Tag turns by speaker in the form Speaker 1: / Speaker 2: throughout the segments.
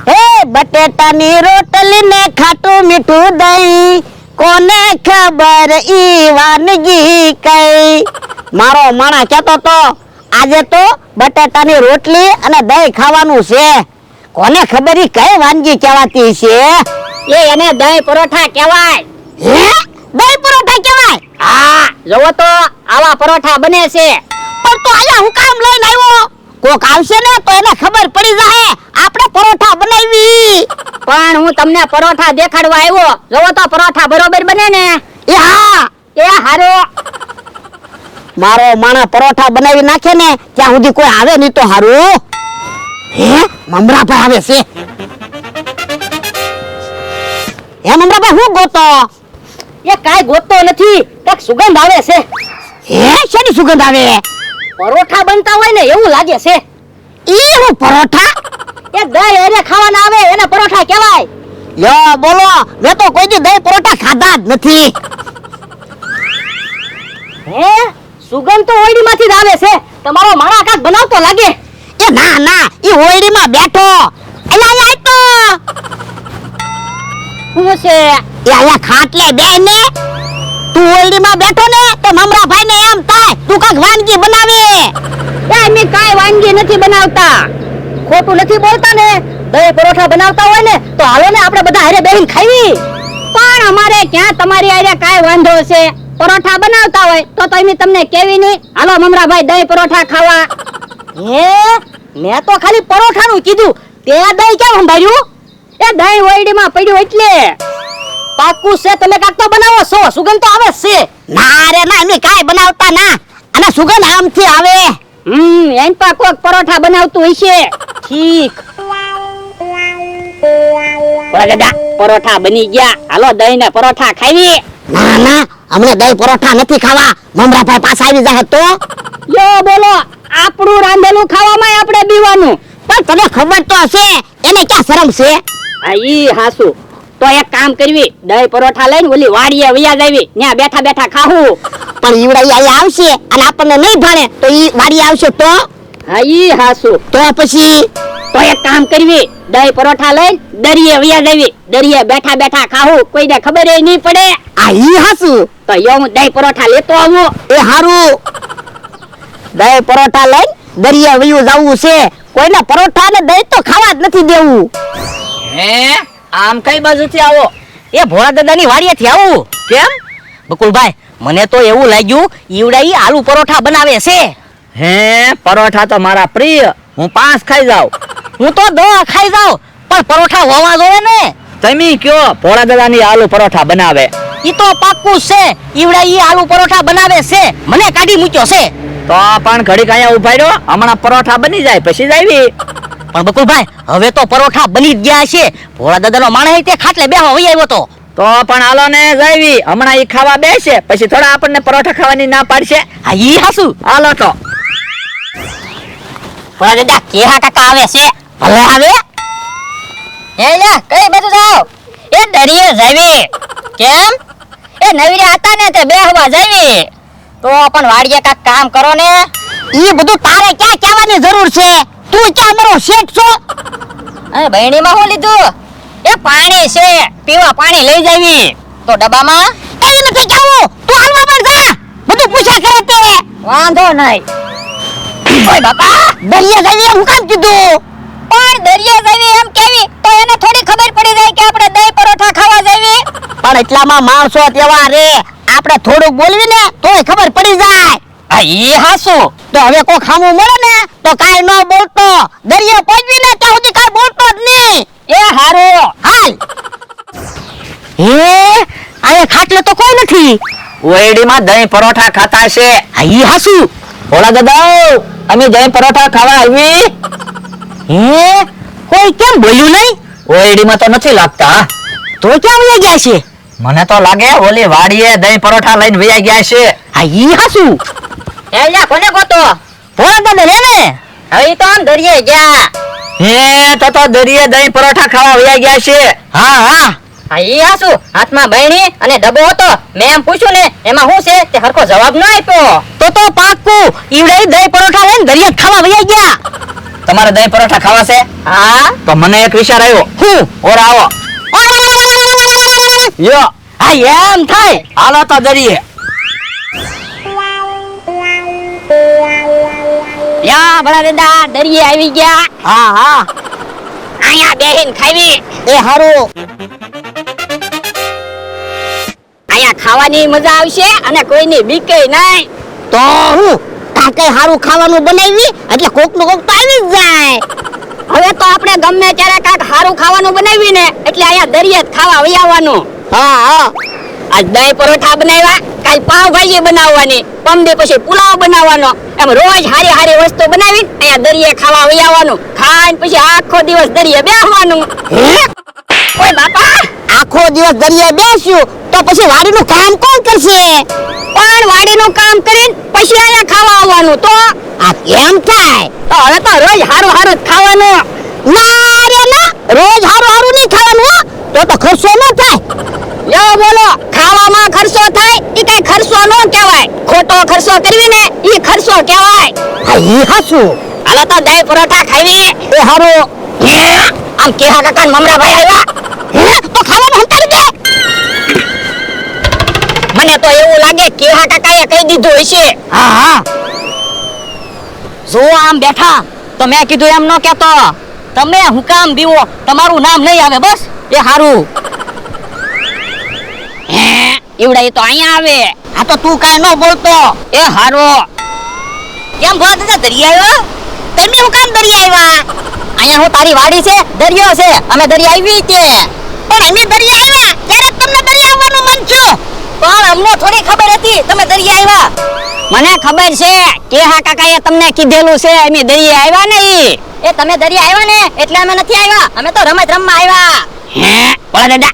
Speaker 1: હે બટેટાની રોટલી ને ખાટું મીઠું દહીં, કોને ખબર ઈ વાનગી કઈ. મારો માણા કહેતો તો આજે તો બટેટાની રોટલી અને દહીં ખાવાનું છે. કોને ખબર ઈ કઈ વાનગી કહેવાતી છે?
Speaker 2: એને દહીં પરોઠા કહેવાય.
Speaker 1: હે દહીં પરોઠા કહેવાય?
Speaker 2: હા, જોવો તો આવા પરોઠા બને છે.
Speaker 1: પણ તો આયા હું કામ લઈને આવ્યો? કોક આવશે ને તો એને ખબર પડી જાય આપણે પરોઠા બનાવી.
Speaker 2: પણ હું તમને પરોઠા દેખાડવા આવ્યો. જોવો તો પરોઠા બરોબર બને ને?
Speaker 1: એ હા,
Speaker 2: એ હારો.
Speaker 1: મારો માણા પરોઠા બનાવી નાખે ને ત્યાં સુધી કોઈ આવે નહીં તો હારું. હે મમરાભાઈ આવે છે. હે મમરાભાઈ હું ગોતો?
Speaker 2: એ કાઈ ગોતતો નથી, કાક સુગંધ આવે છે.
Speaker 1: હે શેની સુગંધ આવે?
Speaker 2: પરોઠા બનતા હોય ને એવું લાગે છે.
Speaker 1: ઈ હું પરોઠા?
Speaker 2: એ દહીં એને ખાવાના આવે એને પરોઠા કહેવાય.
Speaker 1: યો બોલો, મેં તો કોઈ દી દહીં પરોઠા ખાધા જ નથી.
Speaker 2: હે સુગંધ તો ઓયડીમાંથી જ આવે છે. તમારો માણા કાક બનાવતો લાગે.
Speaker 1: એ ના ના, ઈ હોયડીમાં બેઠો. અલા આય તો
Speaker 2: શું છે?
Speaker 1: એ આયા ખાટલે બેને તું હોયડીમાં બેઠો ને તો મમરાભાઈ ને એમ થાય તું કાક વાનગી બનાવે.
Speaker 2: એ અમે કાઈ વાનગી નથી બનાવતા. ખોટું નથી બોલતા ને. દહીં પરોઠા બનાવતા હોય ને તો હાલો ને આપણે બધા હારે બેહીને ખાવી. પણ અમારે ક્યાં તમારી હારે કાઈ વાંધો છે? પરોઠા બનાવતા હોય તો અમે તમને કેવી નહીં હાલો મમરાભાઈ દહીં પરોઠા ખાવા. હે મેં તો ખાલી પરોઠાનું કીધું, તે દહીં કેમ સંભાળ્યું? એ દહીં ઓયડીમાં પડ્યું એટલે. પાકું છે તમે કાક તો બનાવો છો, સુગંધ તો આવે છે.
Speaker 1: ના રે ના, એમ કાઈ બનાવતા ના, અને સુગંધ આમથી આવે.
Speaker 2: એન પા કોક પરોઠા બનાવતું હશે. ઠીક. દાદા પરોઠા બની ગયા, હાલો દહીં ને પરોઠા ખાવી.
Speaker 1: ના ના, હમણાં દહીં પરોઠા નથી ખાવા. મમરાભાઈ પાછા આવી જાય તો
Speaker 2: યો બોલો, આપણું રાંધેલું ખાવામાં આપણે બીવાનું.
Speaker 1: પણ તને ખબર તો હશે એને ક્યાં શરમ છે?
Speaker 2: આ ઈ હાસુ. તો એક કામ કરવી, દહીં પરોઠા લઈને ઓલી વાડીએ વયા જાવી, ત્યાં બેઠા બેઠા ખાવું.
Speaker 1: પણ ઈવડા અહીંયા આવશે અને આપણને નહીં ભાણે તો ઈ વાડી આવશે તો?
Speaker 2: હા ઈ હાસુ.
Speaker 1: તો પછી
Speaker 2: તો એક કામ કરવી, દહીં પરોઠા લઈને દરિયે વયા જાવી, દરિયે બેઠા બેઠા ખાવું, કોઈને ખબર ય નહીં પડે.
Speaker 1: આ ઈ હાસુ.
Speaker 2: તો યો હું દહીં પરોઠા લેતો આવું.
Speaker 1: એ હારું. દહીં પરોઠા લઈને દરિયા વયું જવું છે. કોઈને પરોઠા ને દહીં તો ખાવા જ નથી દેવું.
Speaker 3: હે આમ કઈ બાજુથી આવો?
Speaker 2: એ ભોળા દાદાની વાડીએથી આવું.
Speaker 3: કેમ?
Speaker 2: બકુલભાઈ મને તો એવું લાગ્યું ઈવડા ઈ આલુ પરોઠા બનાવે છે.
Speaker 3: હે પરોઠા તો મારા પ્રિય, હું 5 ખાઈ જાઉં.
Speaker 2: હું તો 10 ખાઈ જાઉં, પણ પરોઠા હોવા જોઈએ ને.
Speaker 3: તમે કયો ભોળા દાદાની આલુ પરોઠા બનાવે?
Speaker 2: ઈ તો પાક્કું છે, ઈવડા ઈ આલુ પરોઠા બનાવે છે. મને કાઢી મૂક્યો છે.
Speaker 3: તો પણ ઘડીક અહીંયા ઉભા રહ્યો, હમણાં પરોઠા બની જાય પછી જાવી.
Speaker 2: પણ બકુલભાઈ હવે તો પરોઠા બની જ ગયા છે. ભોળા દાદાનો માણસ તે ખાટલે બેહવા વઈ આવ્યો તો.
Speaker 3: તો પણ હાલો ને જાવી, હમણાં ઈ ખાવા બેસે પછી થોડા આપણને પરોઠા ખાવાની ના પાડશે.
Speaker 2: હા ઈ હાસુ.
Speaker 3: હાલો તો.
Speaker 2: ભોળા દાદા કેહા કાકા આવે છે.
Speaker 1: ભલે આવે.
Speaker 2: એ લે કઈ બાજુ જાવ? એ દરિયે જાવી. કેમ? એ નવીરે હતા ને તે બેહવા જાવી. તો પણ વાડીએ કાક કામ કરો ને.
Speaker 1: ઈ બધું તારે ક્યાં કહેવાની જરૂર છે? તું ક્યાં મારો શેઠ છો?
Speaker 2: અરે બહેણીમાં શું લીધું? એ પાણી છે, પીવા પાણી લઈ જાવી. તો ડબ્બામાં
Speaker 1: એ નથી કેવું, તું હાલવા પર જા. બધું પૂછ્યા કરે તે.
Speaker 2: વાંધો નહીં. ઓય બાપા,
Speaker 1: દરિયા જઈએ હું કામ કીધું?
Speaker 2: પણ દરિયા જાવી એમ કેવી તો એને થોડી ખબર પડી જાય કે આપણે દહીં પરોઠા ખાવા જાવી.
Speaker 1: પણ એટલામાં માણસો તેવા રે, આપણે થોડુંક બોલવી ને તોય ખબર પડી જાય.
Speaker 2: આ ઈ હાસુ.
Speaker 1: તો હવે કોઈ ખામું મળે ને તો કાઈ ન બોલતો. દરિયો પહોંચવી ને ત્યાં સુધી કાઈ બોલતો જ નહીં.
Speaker 2: એ હારું.
Speaker 1: હાલ.
Speaker 2: હે આયા ખાટલે તો કોઈ નથી.
Speaker 3: ઓયડીમાં દહીં પરોઠા ખાતા છે.
Speaker 2: આ ઈ હાસુ.
Speaker 3: ભોળા દાદા અમે દહીં પરોઠા ખાવા આવી.
Speaker 2: હે કોઈ કેમ બોલ્યું નહીં?
Speaker 3: ઓયડીમાં તો નથી લાગતા.
Speaker 2: તો ક્યાં વયા ગયા છે?
Speaker 3: મને તો લાગે ઓલી વાડીએ દહીં પરોઠા લઈને વયા ગયા છે.
Speaker 2: આ ઈ હાસુ. એ લ્યા કોને ગોતો? ભોળા દાદા રે ને. હવે તો આમ દરિયે ગયા.
Speaker 3: હે તો દરિયે દહીં પરોઠા ખાવા વયા ગયા છે.
Speaker 2: હા હા. આ ઈ હાસુ. હાથમાં બહેણી અને ડબ્બો હતો. મેં એમ પૂછ્યું ને એમાં શું છે તે હરખો જવાબ ન આપ્યો. તો પાક્કું ઈવડે દહીં પરોઠા લઈને દરિયે ખાવા વયા ગયા.
Speaker 3: તમારે દહીં પરોઠા ખાવા છે?
Speaker 1: હા
Speaker 3: તો મને એક વિચાર આવ્યો.
Speaker 1: હું
Speaker 3: ઓર આવો. યો
Speaker 1: હા એમ થાય
Speaker 3: હાલો તો દરિયે.
Speaker 2: યા ભલા દાદા દરિયે આવી ગયા.
Speaker 1: હા હા
Speaker 2: અહીંયા બેહીન ખાવી.
Speaker 1: એ હારું
Speaker 2: અહીંયા ખાવાની મજા આવશે અને કોઈની બીકે નહીં.
Speaker 1: તો હું કાંઈ હારું ખાવાનું બનાવી એટલે કોક નું કોક તો આવી જ જાય.
Speaker 2: હવે તો આપણે ગમે ત્યારે કાંઈક સારું ખાવાનું બનાવીને એટલે અહીંયા દરિયે જ ખાવા વહી આવવાનું.
Speaker 1: હા હા
Speaker 2: આજ દહીં પરોઠા બનાવ્યા, કાલ પાવભાજી બનાવવાની, પમદી પછી પુલાવ બનાવવાનો. એમ રોજ હારી હારી વસ્તુ બનાવી અહીંયા દરિયે ખાવા વહી આવવાનું. ખાઈને પછી આખો દિવસ દરિયે બેસવાનું.
Speaker 1: હે
Speaker 2: ઓય બાપા,
Speaker 1: આખો દિવસ દરિયે બેસ્યું તો પછી વાડીનું કામ કોણ કરશે?
Speaker 2: પણ વાડીનું કામ કરીને પછી અહીંયા ખાવા આવવાનું. તો
Speaker 1: આ કેમ થાય?
Speaker 2: તો હવે તો રોજ હારું હારું જ ખાવાનું.
Speaker 1: ના રે ના, રોજ હારું હારું નહીં ખાવાનું હો. તો ખર્ચો ન થાય.
Speaker 2: યો બોલો, ખાવામાં ખર્ચો થાય ઈ કઈ ખર્ચો ન કહેવાય. ખોટો ખર્ચો કરવી ને ઈ ખર્ચો કહેવાય.
Speaker 1: હા ઈ હાસું.
Speaker 2: હાલો તો દહીં પરોઠા ખાવી.
Speaker 1: એ હારું.
Speaker 2: આમ કેહા કાકા મમરા ભાઈ આવ્યા.
Speaker 1: હે તો ખાવાનું હંતાડી દે.
Speaker 2: મને તો એવું લાગે કેહા કાકાએ કહી દીધું હશે.
Speaker 1: હા હા
Speaker 2: જો આમ બેઠા તો મેં કીધું એમ ન કહેતો. તમે હું કામ બીવો, તમારું નામ નહીં આવે બસ. એ હારું. હે ઈવડા તો અહીંયા આવે.
Speaker 1: આ તો તું કાંઈ ન બોલતો.
Speaker 2: એ હારો. કેમ ભોળા દાદા દરિયા આવ્યો?
Speaker 1: તમે હું કામ દરિયા આવ્યા?
Speaker 2: અહીંયા હું તારી વાડી છે, દરિયો છે, અમે દરિયા આવી તે.
Speaker 1: પણ અમે દરિયા આવ્યા ત્યારે તમને દરિયા આવવાનું મન થયું.
Speaker 2: પણ અમને થોડી ખબર હતી તમે દરિયા આવ્યા. મને ખબર છે કેહા કાકાએ તમને કીધેલું છે અમે દરિયા આવ્યા નહીં. એ તમે દરિયા આવ્યા ને એટલે અમે નથી આવ્યા, અમે તો રમત રમવા આવ્યા. હે ભોળા દાદા,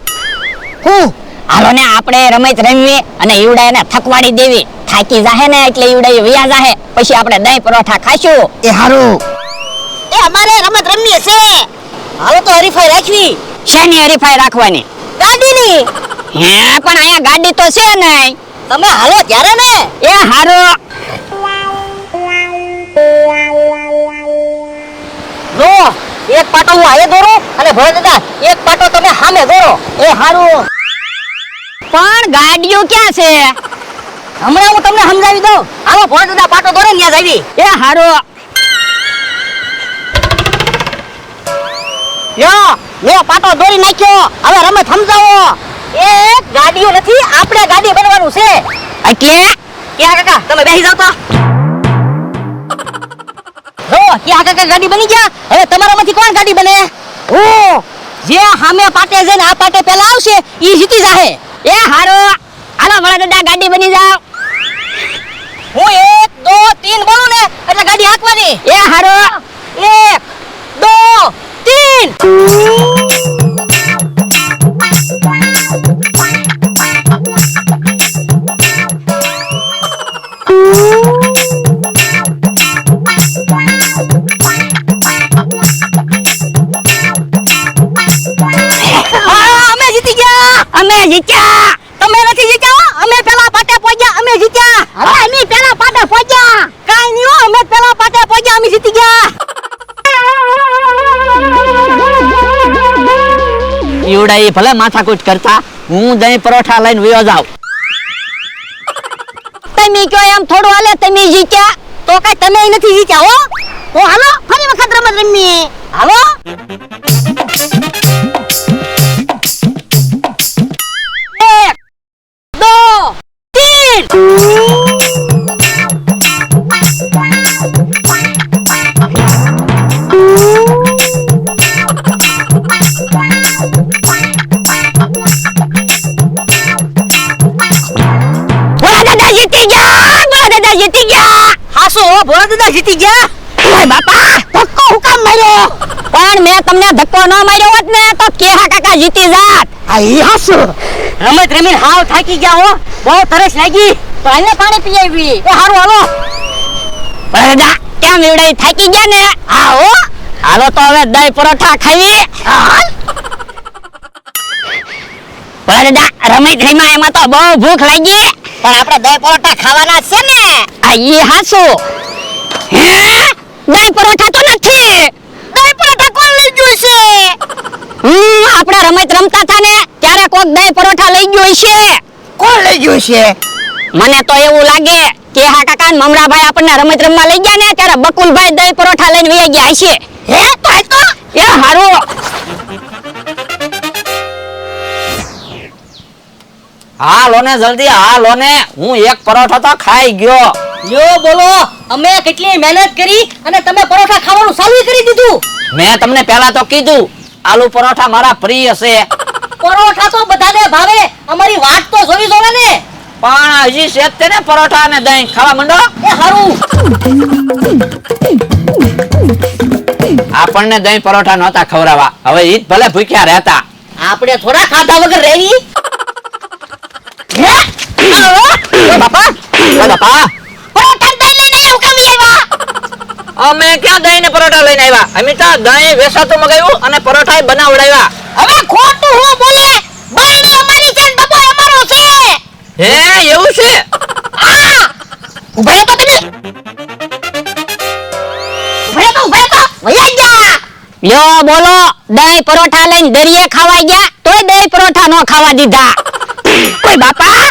Speaker 1: હું
Speaker 2: હાલો ને આપણે રમત રમવી અને ઈવડા એને થકવાડી દેવી. થાકી જાહે ને એટલે ઈવડા એ વયા જાહે, પછી આપણે દહીં પરોઠા ખાશું.
Speaker 1: એ હારું. એ અમારે રમત રમીએ છે.
Speaker 2: હાલો તો હરીફાઈ રાખવી. શેની હરીફાઈ રાખવાની?
Speaker 1: ગાડીની.
Speaker 2: હે પણ અહીંયા ગાડી તો છે નહીં.
Speaker 1: તમે હાલો ત્યારે ને.
Speaker 2: એ હારો.
Speaker 1: જો એક પાટો હું આયે દોરો અને ભોળા દાદા એક પાટો તમે સામે દોરો. એ હારું.
Speaker 2: પણ ગાડીઓ ક્યાં છે?
Speaker 1: હમણાં હું તમને સમજાવી દઉં. હાલો ભોળા દાદા પાટો દોરે ત્યાં જાવી.
Speaker 2: એ હારો.
Speaker 1: યો યો પાટો દોરી નાખ્યો. હવે રમત સમજાવો. એ ગાડીઓ નથી, આપણે ગાડી બનવાનું છે.
Speaker 2: એટલે
Speaker 1: ક્યાં કાકા તમે બેસી જાવ તો. જો ક્યાં કાકા ગાડી બની ગયા. હવે તમારામાંથી કોણ ગાડી બને? ઓ જે સામે પાટે જઈને આ પાટે પહેલા આવશે ઈ જીતી જાહે.
Speaker 2: એ હારો. હાલો ભોળા દાદા ગાડી બની જાવ.
Speaker 1: હું 1 2 3 બોલું ને એટલે ગાડી હાંકવાની.
Speaker 2: એ હારો.
Speaker 1: 1 2 3. અમે જીતી ગયા.
Speaker 2: અમે જીત્યા.
Speaker 1: તમે નથી જીત્યા, અમે પેલા પાટે પહોંચ્યા, અમે જીત્યા.
Speaker 2: હવે અમે પેલા પાટા પહોંચ્યા.
Speaker 1: કાઈ નહીં હો, અમે પેલા પાટે પહોંચ્યા, અમે જીતી ગયા.
Speaker 3: ઈવડા એ ભલે માથાકૂટ કરતા, હું દહીં પરોઠા લઈને વયો જાઉં.
Speaker 2: તમે કયો એમ થોડું હાલે, તમે જીત્યા.
Speaker 1: તો કઈ તમે નથી જીત્યા હો. તો હાલો ફરી વખત રમત રમીએ. હાલો. એક, દો, તીન.
Speaker 2: ભોળા દાદા જીતી ગયા. ભોળા દાદા જીતી ગયા.
Speaker 1: હાસો ભોળા દાદા જીતી ગયા.
Speaker 2: ઓય બાપા,
Speaker 1: ધક્કો હું કામ માર્યો?
Speaker 2: પણ મેં તમને ધક્કો ન માર્યો હોત ને તો કેહા કાકા જીતી જાત.
Speaker 1: આ ઈ હાસો. રમત રમીને હાવ થાકી ગયા હો. બહુ તરસ લાગી. તો આને પાણી પી આવી. એ હારું હાલો.
Speaker 2: ભોળા દાદા કેમ એવડાઈ થાકી ગયા ને?
Speaker 1: હા હો.
Speaker 2: હાલો તો હવે દહીં પરોઠા ખાવી.
Speaker 1: હાલ.
Speaker 2: ભોળા દાદા રમત રમ્યા એમાં તો બહુ ભૂખ લાગી.
Speaker 1: પણ આપણે દહીં પરોઠા ખાવાના છે ને.
Speaker 2: આ ઈ હાસુ. હે દહીં પરોઠા તો નથી.
Speaker 1: હશે.
Speaker 2: મને તો એવું લાગે કે હા કાકા ને મમરાભાઈ આપણને રમત રમવા લઈ ગયા ને ત્યારે બકુલભાઈ દહીં પરોઠા લઈને વહી ગયા હશે.
Speaker 1: હે તો
Speaker 2: એ હારું.
Speaker 3: હાલો ને જલ્દી હાલો ને, હું એક પરોઠો તો ખાઈ ગયો.
Speaker 2: યો બોલો, અમે કેટલી મહેનત કરી અને તમે પરોઠા ખાવાનું ચાલુ કરી દીધું.
Speaker 3: મેં તમને પહેલા તો કીધું આલુ પરોઠા મારા પ્રિય છે,
Speaker 2: પરોઠા તો બધાને ભાવે, અમારી વાત તો જોવી જોવે ને.
Speaker 3: પણ હજી શેત છે ને પરોઠા અને દહીં ખાવા માંડો.
Speaker 2: એ હારું.
Speaker 3: આપણને દહીં પરોઠા નહોતા ખવડાવવા, હવે ઈ જ ભલે ભૂખ્યા રહેતા.
Speaker 2: આપણે થોડા ખાધા વગર રહી.
Speaker 3: બાપા બાપા,
Speaker 2: પરોઠા દહીં લઈને આવું કેમ આવ્યા?
Speaker 3: અમે ક્યાં દહીં ને પરોઠા લઈને આવ્યા? અમે તો દહીં વેસાતું મગાવ્યું અને પરોઠા બનાવડાવ્યા.
Speaker 2: હવે ખોટું હું બોલે, બાયણી અમારી છે ને ડબ્બો અમારો છે.
Speaker 3: હે એવું છે?
Speaker 2: આ ઉભા તો તમે ઉભા તો વયા ગયા. લ્યો બોલો, દહીં પરોઠા લઈને દરિયે ખાવા ગયા તોય દહીં પરોઠા નો ખાવા દીધા. કોઈ બાપા